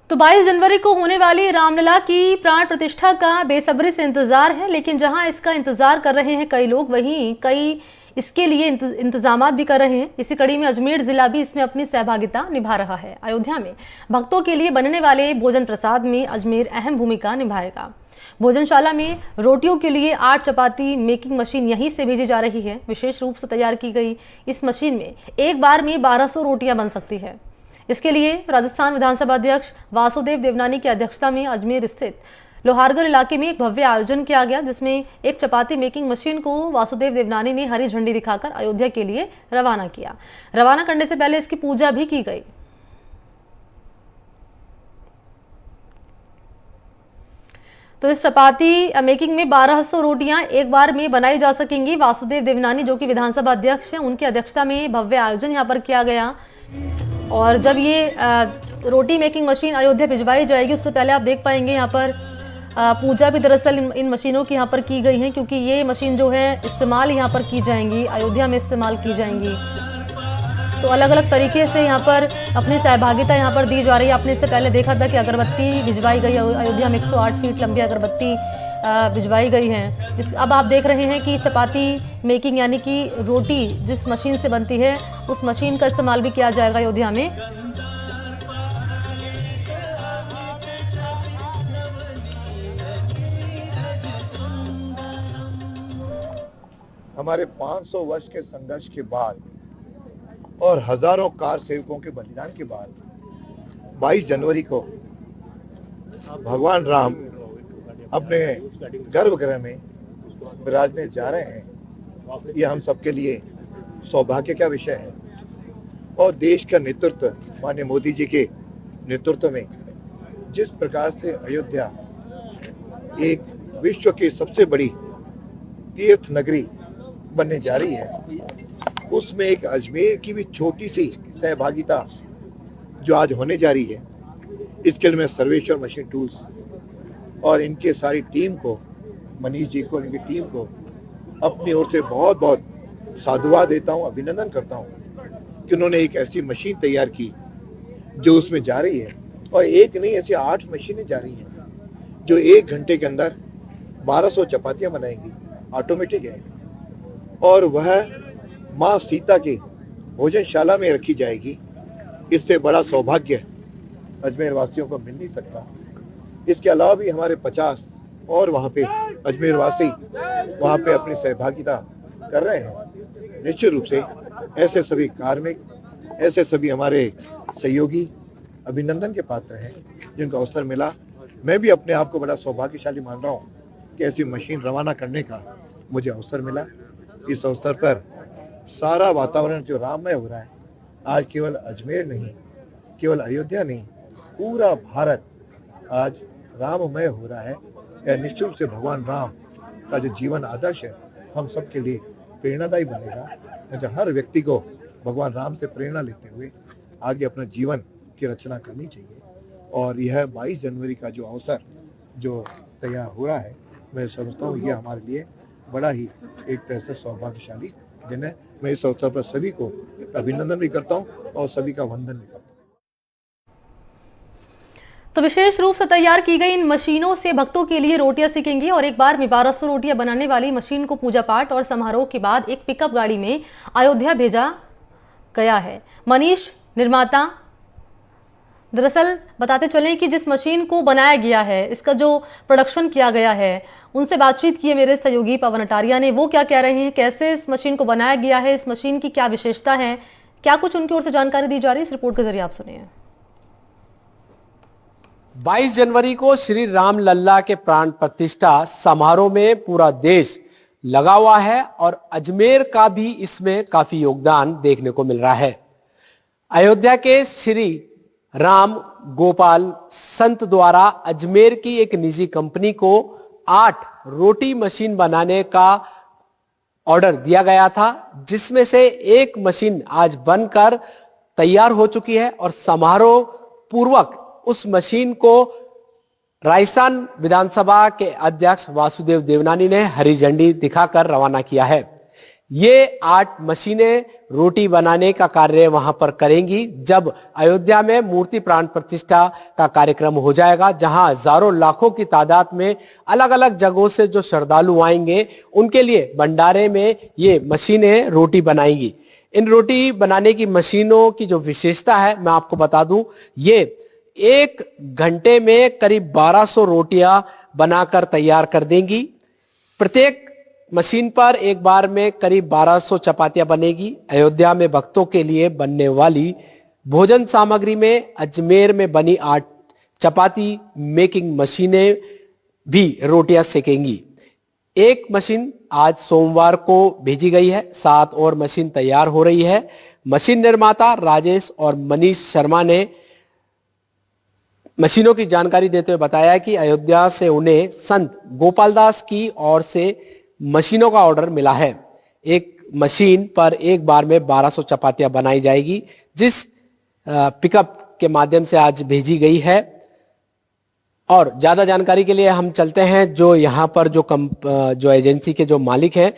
तो 22 जनवरी को होने वाली रामलला की प्राण प्रतिष्ठा का बेसब्री से इंतजार है, लेकिन जहां इसका इंतजार कर रहे हैं कई लोग, वहीं कई इसके लिए इंतजामात भी कर रहे हैं। इसी कड़ी में अजमेर जिला भी इसमें अपनी सहभागिता निभा रहा है। अयोध्या में भक्तों के लिए बनने वाले भोजन प्रसाद में अजमेर अहम भूमिका निभाएगा। भोजनशाला में रोटियों के लिए 8 चपाती मेकिंग मशीन यहीं से भेजी जा रही है। विशेष रूप से तैयार की गई इस मशीन में एक बार में 1200 रोटियां बन सकती है। इसके लिए राजस्थान विधानसभा अध्यक्ष वासुदेव देवनानी की अध्यक्षता में अजमेर स्थित लोहारगढ़ इलाके में एक भव्य आयोजन किया गया, जिसमें एक चपाती मेकिंग मशीन को वासुदेव देवनानी ने हरी झंडी दिखाकर अयोध्या के लिए रवाना किया। रवाना करने से पहले इसकी पूजा भी की गई। तो इस चपाती मेकिंग में 1200 रोटियां एक बार में बनाई जा सकेंगी। वासुदेव देवनानी जो कि विधानसभा अध्यक्ष हैं, उनकी अध्यक्षता में भव्य आयोजन यहां पर किया गया। और जब ये रोटी मेकिंग मशीन अयोध्या भिजवाई जाएगी, उससे पहले आप देख पाएंगे यहाँ पर पूजा भी दरअसल इन मशीनों की यहाँ पर की गई है, क्योंकि ये मशीन जो है इस्तेमाल यहाँ पर की जाएंगी, अयोध्या में इस्तेमाल की जाएंगी। तो अलग अलग तरीके से यहाँ पर अपनी सहभागिता यहाँ पर दी जा रही है। आपने इससे पहले देखा था कि अगरबत्ती भिजवाई गई, अयोध्या में 108 फीट लंबी अगरबत्ती भिजवाई गई है। अब आप देख रहे हैं कि चपाती मेकिंग यानी कि रोटी जिस मशीन से बनती है, उस मशीन का इस्तेमाल भी किया जाएगा अयोध्या में। हमारे 500 वर्ष के संघर्ष के बाद और हजारों कार सेवकों के बलिदान के बाद 22 जनवरी को भगवान राम अपने गर्भगृह में विराजने जा रहे हैं। यह हम सबके लिए सौभाग्य का विषय है। और देश का नेतृत्व माननीय मोदी जी के नेतृत्व में जिस प्रकार से अयोध्या एक विश्व की सबसे बड़ी तीर्थ नगरी बनने जा रही है, उसमें एक अजमेर की भी छोटी सी सहभागिता जो आज होने जा रही है, इसके लिए मैं सर्वेश्वर मशीन टूल्स और इनके सारी टीम को, मनीष जी को, इनकी टीम को अपनी ओर से बहुत बहुत साधुवाद देता हूँ, अभिनंदन करता हूँ कि उन्होंने एक ऐसी मशीन तैयार की जो उसमें जा रही है। और एक नहीं, ऐसी 8 मशीनें जा रही हैं जो 1 घंटे के अंदर 1200 चपातियाँ बनाएंगी। ऑटोमेटिक है और वह माँ सीता की भोजनशाला में रखी जाएगी। इससे बड़ा सौभाग्य अजमेर वासियों को मिल नहीं सकता। इसके अलावा भी हमारे 50 और वहाँ पे अजमेर वासी वहाँ पे अपनी सहभागिता कर रहे हैं। निश्चित रूप से ऐसे सभी कार्मिक, ऐसे सभी हमारे सहयोगी अभिनंदन के पात्र हैं जिनको अवसर मिला। मैं भी अपने आप को बड़ा सौभाग्यशाली मान रहा हूँ कि ऐसी मशीन रवाना करने का मुझे अवसर मिला। इस अवसर पर सारा वातावरण जो राममय हो रहा है, आज केवल अजमेर नहीं, केवल अयोध्या नहीं, पूरा भारत आज राममय हो रहा है। यह निश्चित रूप से भगवान राम का जो जीवन आदर्श है, हम सबके लिए प्रेरणादायी बनेगा। जो हर व्यक्ति को भगवान राम से प्रेरणा लेते हुए आगे अपना जीवन की रचना करनी चाहिए। और यह 22 जनवरी का जो अवसर जो तैयार हो रहा है, मैं समझता हूँ ये हमारे लिए बड़ा ही एक तरह से सौभाग्यशाली दिन है। मैं इस अवसर पर सभी को अभिनंदन भी करता हूँ और सभी का वंदन भी करता हूँ। तो विशेष रूप से तैयार की गई इन मशीनों से भक्तों के लिए रोटियां सेकेंगी और एक बार में 1200 रोटियां बनाने वाली मशीन को पूजा पाठ और समारोह के बाद एक पिकअप गाड़ी में अयोध्या भेजा गया है। मनीष निर्माता दरअसल बताते चलें कि जिस मशीन को बनाया गया है, इसका जो प्रोडक्शन किया गया है, उनसे बातचीत की है मेरे सहयोगी पवन अटारिया ने। वो क्या कह रहे हैं, कैसे इस मशीन को बनाया गया है, इस मशीन की क्या विशेषता है, क्या कुछ उनकी ओर से जानकारी दी जा रही है, इस रिपोर्ट के जरिए आप सुनिए। 22 जनवरी को श्री राम लल्ला के प्राण प्रतिष्ठा समारोह में पूरा देश लगा हुआ है और अजमेर का भी इसमें काफी योगदान देखने को मिल रहा है। अयोध्या के श्री राम गोपाल संत द्वारा अजमेर की एक निजी कंपनी को 8 रोटी मशीन बनाने का ऑर्डर दिया गया था, जिसमें से एक मशीन आज बनकर तैयार हो चुकी है और समारोह पूर्वक उस मशीन को राजस्थान विधानसभा के अध्यक्ष वासुदेव देवनानी ने हरी झंडी दिखाकर रवाना किया है। ये 8 मशीनें रोटी बनाने का कार्य वहां पर करेंगी जब अयोध्या में मूर्ति प्राण प्रतिष्ठा का कार्यक्रम हो जाएगा, जहां हजारों लाखों की तादाद में अलग अलग जगहों से जो श्रद्धालु आएंगे उनके लिए भंडारे में ये मशीनें रोटी बनाएंगी। इन रोटी बनाने की मशीनों की जो विशेषता है मैं आपको बता दूं, ये 1 घंटे में करीब 1200 रोटियां बनाकर तैयार कर देंगी। प्रत्येक मशीन पर एक बार में करीब 1200 चपातियां बनेगी। अयोध्या में भक्तों के लिए बनने वाली भोजन सामग्री में अजमेर में बनी 8 चपाती मेकिंग मशीनें भी रोटियां सेकेंगी। एक मशीन आज सोमवार को भेजी गई है, 7 और मशीन तैयार हो रही है। मशीन निर्माता राजेश और मनीष शर्मा ने मशीनों की जानकारी देते हुए बताया कि अयोध्या से उन्हें संत गोपालदास की ओर से मशीनों का ऑर्डर मिला है। एक मशीन पर एक बार में 1200 चपातियां बनाई जाएगी, जिस पिकअप के माध्यम से आज भेजी गई है। और ज्यादा जानकारी के लिए हम चलते हैं जो यहाँ पर जो एजेंसी के जो मालिक हैं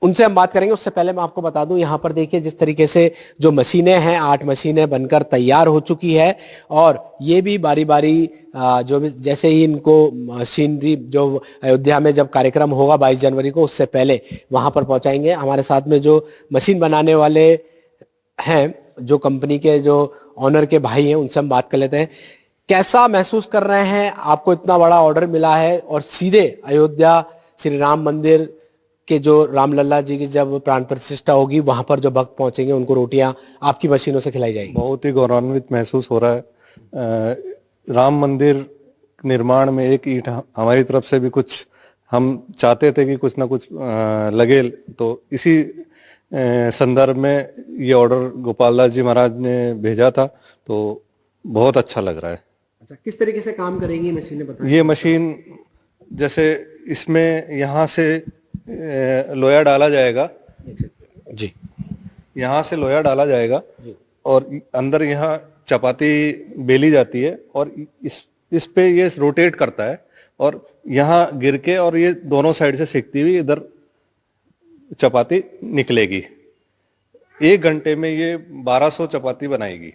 उनसे हम बात करेंगे। उससे पहले मैं आपको बता दूं, यहाँ पर देखिए जिस तरीके से जो मशीनें हैं, 8 मशीनें बनकर तैयार हो चुकी है और ये भी बारी बारी जो भी जैसे ही इनको मशीनरी जो अयोध्या में जब कार्यक्रम होगा 22 जनवरी को, उससे पहले वहां पर पहुंचाएंगे। हमारे साथ में जो मशीन बनाने वाले हैं, जो कंपनी के जो ऑनर के भाई हैं, उनसे हम बात कर लेते हैं। कैसा महसूस कर रहे हैं? आपको इतना बड़ा ऑर्डर मिला है और सीधे अयोध्या श्री राम मंदिर के जो रामलला जी की जब प्राण प्रतिष्ठा होगी वहां पर जो भक्त पहुंचेंगे उनको रोटियां आपकी मशीनों से खिलाई जाएगी। बहुत ही गौरवान्वित महसूस हो रहा है। राम मंदिर निर्माण में एक ईंट हमारी तरफ से भी कुछ हम चाहते थे कि कुछ ना कुछ लगे, तो इसी संदर्भ में ये ऑर्डर गोपालदास जी महाराज ने भेजा था, तो बहुत अच्छा लग रहा है। अच्छा, किस तरीके से काम करेंगी मशीनें बताएं? ये मशीन जैसे इसमें यहाँ से लोया डाला जाएगा जी, यहाँ से लोया डाला जाएगा और अंदर यहाँ चपाती बेली जाती है और इस पे ये रोटेट करता है और यहाँ गिर के और ये दोनों साइड से सेकती हुई इधर चपाती निकलेगी। 1 घंटे में ये 1200 चपाती बनाएगी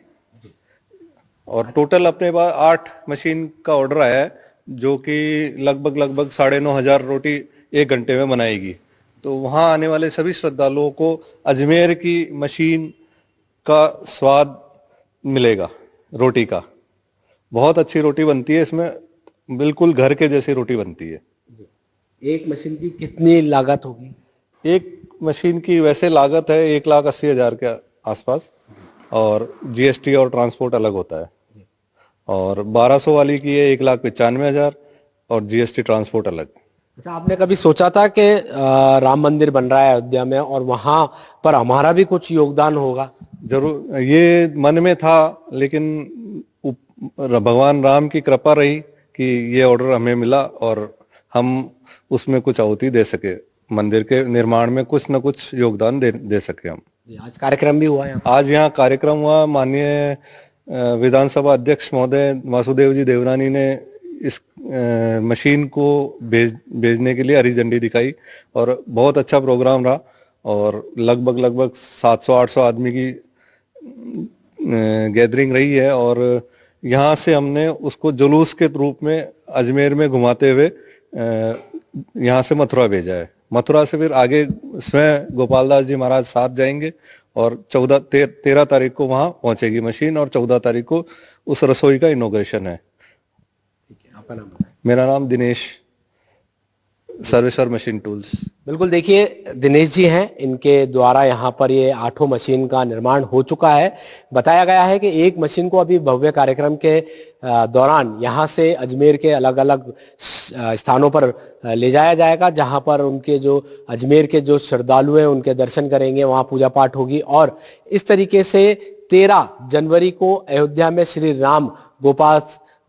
और टोटल अपने पास 8 मशीन का ऑर्डर आया है, जो कि लगभग 9,500 रोटी 1 घंटे में बनाएगी। तो वहां आने वाले सभी श्रद्धालुओं को अजमेर की मशीन का स्वाद मिलेगा। रोटी का बहुत अच्छी रोटी बनती है, इसमें बिल्कुल घर के जैसी रोटी बनती है। एक मशीन की कितनी लागत होगी? एक मशीन की वैसे लागत है 1,80,000 के आसपास और जीएसटी और ट्रांसपोर्ट अलग होता है, और 1200 वाली की है 1,95,000 और जीएसटी ट्रांसपोर्ट अलग। अच्छा, आपने कभी सोचा था कि राम मंदिर बन रहा है अयोध्या में और वहां पर हमारा भी कुछ योगदान होगा? जरूर, ये मन में था, लेकिन भगवान राम की कृपा रही कि ये ऑर्डर हमें मिला और हम उसमें कुछ आहुति दे सके, मंदिर के निर्माण में कुछ न कुछ योगदान दे सके हम। आज कार्यक्रम भी हुआ है। आज यहाँ कार्यक्रम हुआ। माननीय विधानसभा अध्यक्ष महोदय वासुदेव जी देवनानी ने इस मशीन को भेजने के लिए हरी झंडी दिखाई और बहुत अच्छा प्रोग्राम रहा और लगभग 700-800 आदमी की गैदरिंग रही है और यहाँ से हमने उसको जुलूस के रूप में अजमेर में घुमाते हुए यहाँ से मथुरा भेजा है। मथुरा से फिर आगे स्वयं गोपालदास जी महाराज साथ जाएंगे और 13 तारीख को वहां पहुंचेगी मशीन और 14 तारीख को उस रसोई का इनॉग्रेशन है। ठीक है, आपका नाम बताएं। मेरा नाम दिनेश, सर्विसर मशीन टूल्स। बिल्कुल, देखिए दिनेश जी हैं, इनके द्वारा यहाँ पर ये 8 मशीन का निर्माण हो चुका है। बताया गया है कि एक मशीन को अभी भव्य कार्यक्रम के दौरान यहाँ से अजमेर के अलग अलग स्थानों पर ले जाया जाएगा, जहाँ पर उनके जो अजमेर के जो श्रद्धालु हैं उनके दर्शन करेंगे, वहाँ पूजा पाठ होगी और इस तरीके से 13 जनवरी को अयोध्या में श्री राम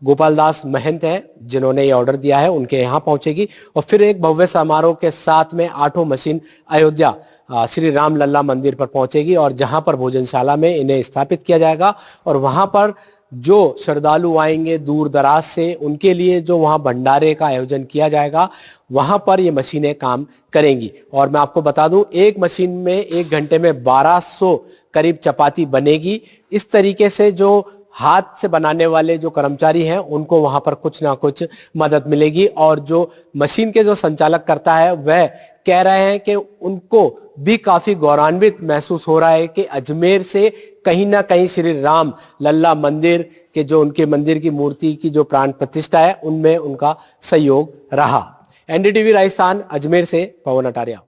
गोपालदास महंत हैं जिन्होंने ये ऑर्डर दिया है, उनके यहाँ पहुंचेगी और फिर एक भव्य समारोह के साथ में 8 मशीन अयोध्या श्री राम लल्ला मंदिर पर पहुंचेगी और जहां पर भोजनशाला में इन्हें स्थापित किया जाएगा और वहां पर जो श्रद्धालु आएंगे दूर दराज से, उनके लिए जो वहां भंडारे का आयोजन किया जाएगा, वहां पर ये मशीनें काम करेंगी। और मैं आपको बता दूं, एक मशीन में 1 घंटे में 1200 करीब चपाती बनेगी। इस तरीके से जो हाथ से बनाने वाले जो कर्मचारी हैं, उनको वहां पर कुछ ना कुछ मदद मिलेगी। और जो मशीन के जो संचालक करता है, वह कह रहे हैं कि उनको भी काफी गौरवान्वित महसूस हो रहा है कि अजमेर से कहीं ना कहीं श्री राम लल्ला मंदिर के जो उनके मंदिर की मूर्ति की जो प्राण प्रतिष्ठा है, उनमें उनका सहयोग रहा। एनडीटीवी राजस्थान, अजमेर से पवन अटारिया।